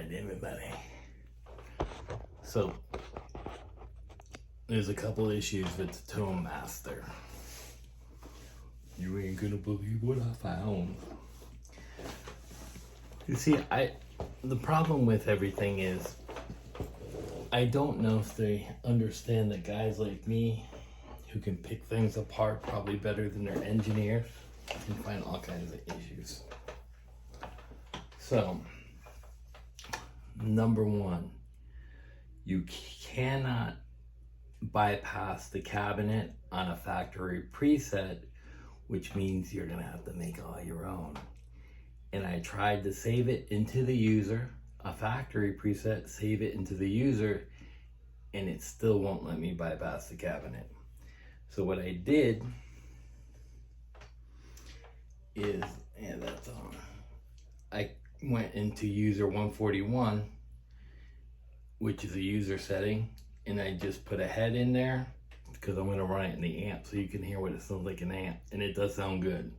God damn it, buddy. So, there's a couple issues with the ToneMaster. You ain't gonna believe what I found. You see, the problem with everything is, I don't know if they understand that guys like me, who can pick things apart probably better than their engineers, can find all kinds of issues. So, number one, you cannot bypass the cabinet on a factory preset, which means you're gonna have to make all your own. And I tried to save it into the user, a factory preset, save it into the user, and it still won't let me bypass the cabinet. So what I did is, and that's on, I went into user 141, which is a user setting, and I just put a head in there because I'm going to run it in the amp so you can hear what it sounds like an amp, and it does sound good.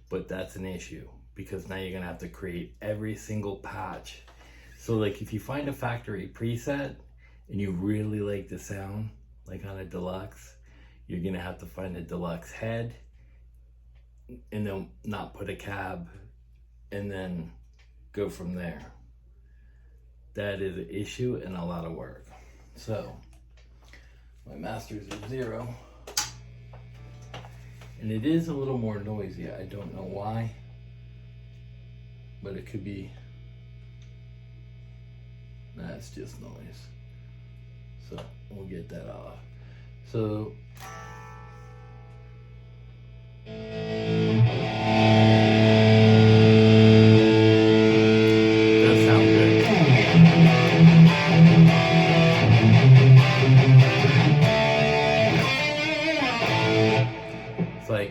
But that's an issue because now you're going to have to create every single patch. So like if you find a factory preset and you really like the sound, like on a deluxe, you're going to have to find a deluxe head and then not put a cab and then go from there. That is an issue and a lot of work. So my masters are 0, and it is a little more noisy. I don't know why, but it could be, that's just noise. So we'll get that off. So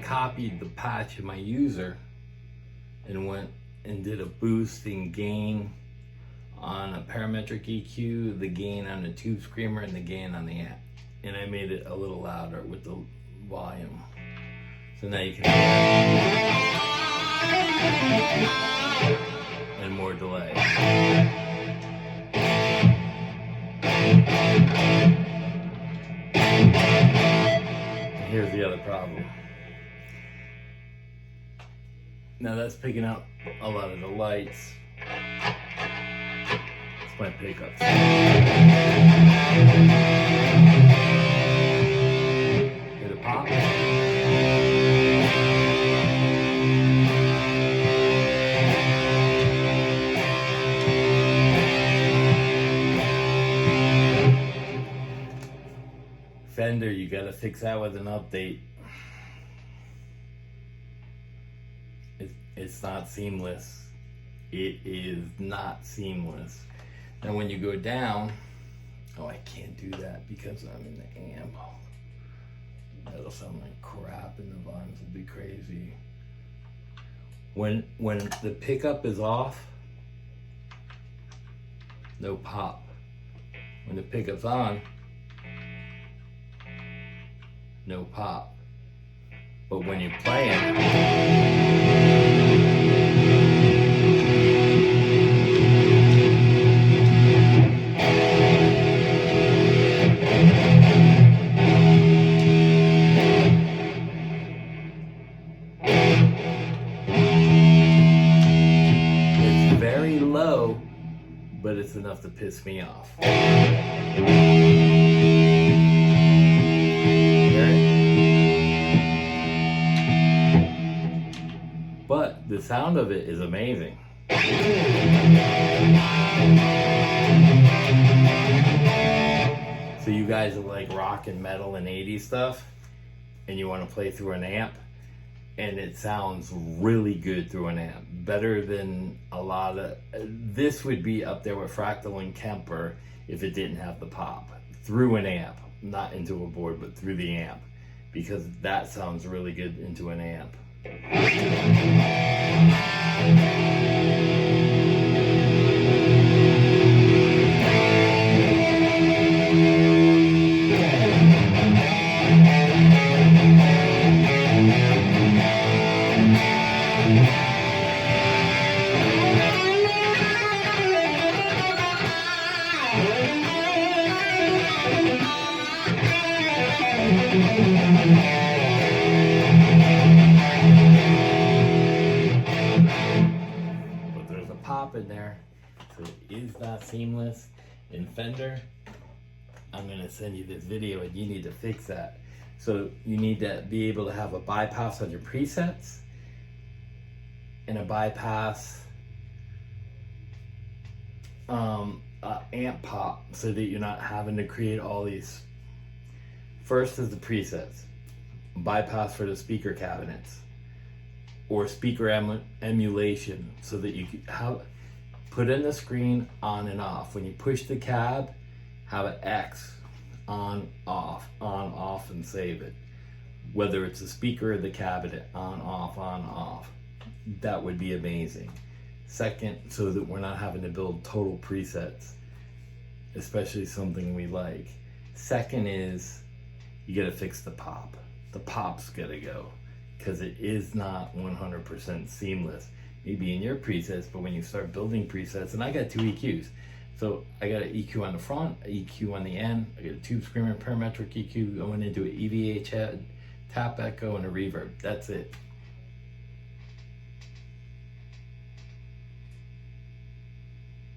copied the patch of my user and went and did a boost and gain on a parametric EQ, the gain on the tube screamer, and the gain on the amp. And I made it a little louder with the volume. So now you can hear and more delay. And here's the other problem. Now that's picking up a lot of the lights. It's my pickups. Hear the pop? Fender, you gotta fix that with an update. It's not seamless. It is not seamless. Now when you go down, oh, I can't do that because I'm in the amp. That'll sound like crap and the volumes will be crazy. When the pickup is off, no pop. When the pickup's on, no pop. But when you're playing, but it's enough to piss me off. But the sound of it is amazing. So you guys are like rock and metal and 80s stuff, and you want to play through an amp, and it sounds really good through an amp. Better than a lot of, this would be up there with Fractal and Kemper if it didn't have the pop. Through an amp, not into a board, but through the amp. Because that sounds really good into an amp. pop in there, so it is not seamless. In Fender, I'm gonna send you this video and you need to fix that. So you need to be able to have a bypass on your presets and a bypass amp pop, so that you're not having to create all these. First is the presets, bypass for the speaker cabinets or speaker emulation, so that you can put in the screen on and off. When you push the cab, have an X on off, and save it. Whether it's the speaker or the cabinet, on off. That would be amazing. Second, so that we're not having to build total presets, especially something we like. Second is, you gotta fix the pop. The pop's gotta go, because it is not 100% seamless. Maybe in your presets, but when you start building presets, and I got 2 EQs. So I got an EQ on the front, an EQ on the end. I got a Tube Screamer parametric EQ going into an EVH head, tap echo, and a reverb. That's it.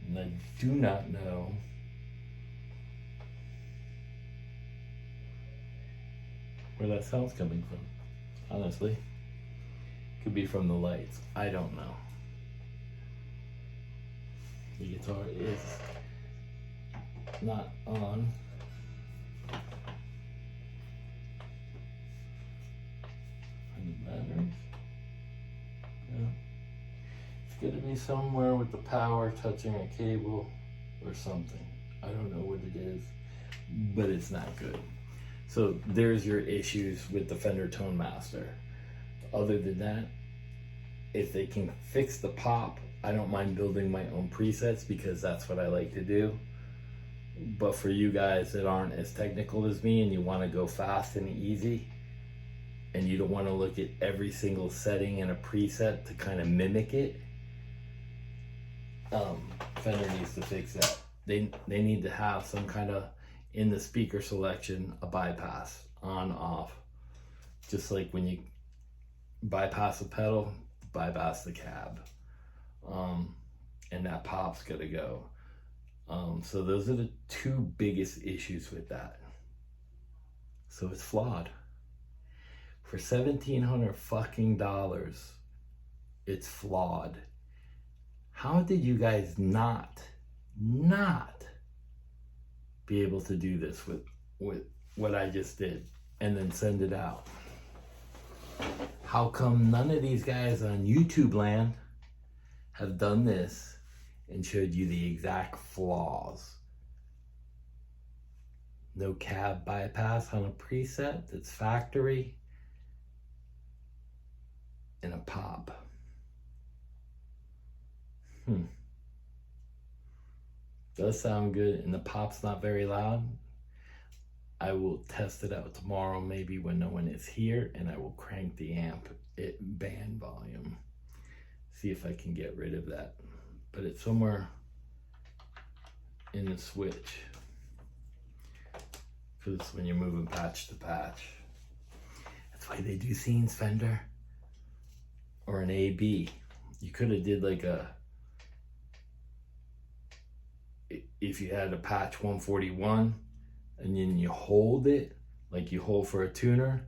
And I do not know where that sound's coming from, honestly. Could be from the lights. I don't know. The guitar is not on. And the batteries. Yeah. It's gonna be somewhere with the power touching a cable or something. I don't know what it is, but it's not good. So there's your issues with the FenderToneMaster. Other than that, if they can fix the pop, I don't mind building my own presets, because that's what I like to do. But for you guys that aren't as technical as me and you want to go fast and easy, and you don't want to look at every single setting in a preset to kind of mimic it, Fender needs to fix that. They need to have some kind of, in the speaker selection, a bypass, on, off. Just like when you bypass a pedal, bypass the cab. And that pop's gotta go. So those are the 2 biggest issues with that. So it's flawed. For $1,700 fucking dollars, it's flawed. How did you guys not be able to do this with what I just did and then send it out? How come none of these guys on YouTube land have done this and showed you the exact flaws? No cab bypass on a preset that's factory, and a pop. Does sound good, and the pop's not very loud. I will test it out tomorrow, maybe when no one is here, and I will crank the amp at band volume. See if I can get rid of that. But it's somewhere in the switch, because when you're moving patch to patch. That's why they do scenes, Fender. Or an AB. You could have did like a, if you had a patch 141 and then you hold it like you hold for a tuner,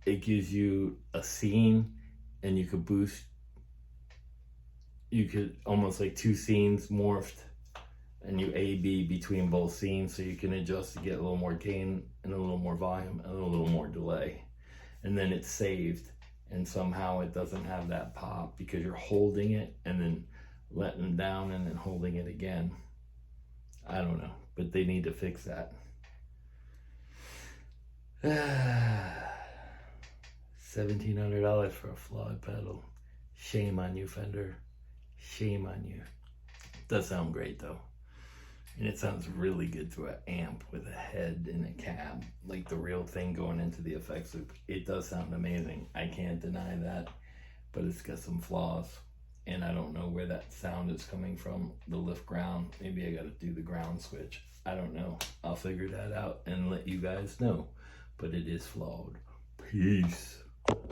it gives you a scene, and you could boost, you could almost like 2 scenes morphed, and you A/B between both scenes, so you can adjust to get a little more gain and a little more volume and a little more delay. And then it's saved, and somehow it doesn't have that pop because you're holding it and then letting down and then holding it again. I don't know, but they need to fix that. $1,700 for a flawed pedal. Shame on you, Fender. Shame on you. Does sound great though. And it sounds really good through an amp with a head and a cab, like the real thing going into the effects loop. It does sound amazing. I can't deny that, but it's got some flaws. And I don't know where that sound is coming from, the lift ground. Maybe I gotta do the ground switch. I don't know. I'll figure that out and let you guys know. But it is flawed. Peace.